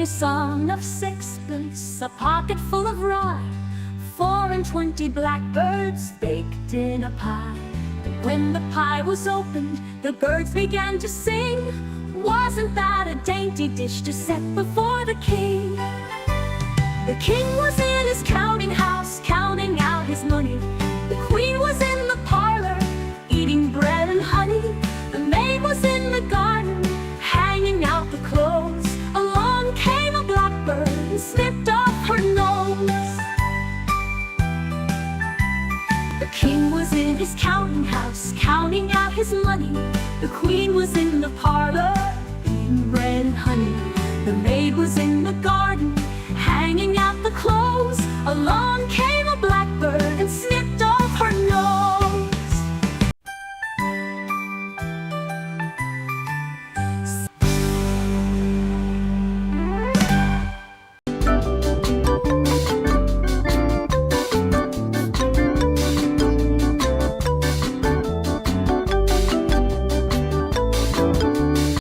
a song of sixpence, a pocket full of rye, 4 and 20 blackbirds baked in a pie. And when the pie was opened, the birds began to sing. Wasn't that a dainty dish to set before the king? The king was in his counting house, counting out his money. The queen was in the parlor, eating bread and honey. The maid was in the garden, hanging out the clothes. Along came a blackbird and snipped off her nose. The king was in his counting house, counting out his money. The queen was in the parlor, eating bread and honey. The maid was in the garden, hanging out the clothes. Along came a blackbird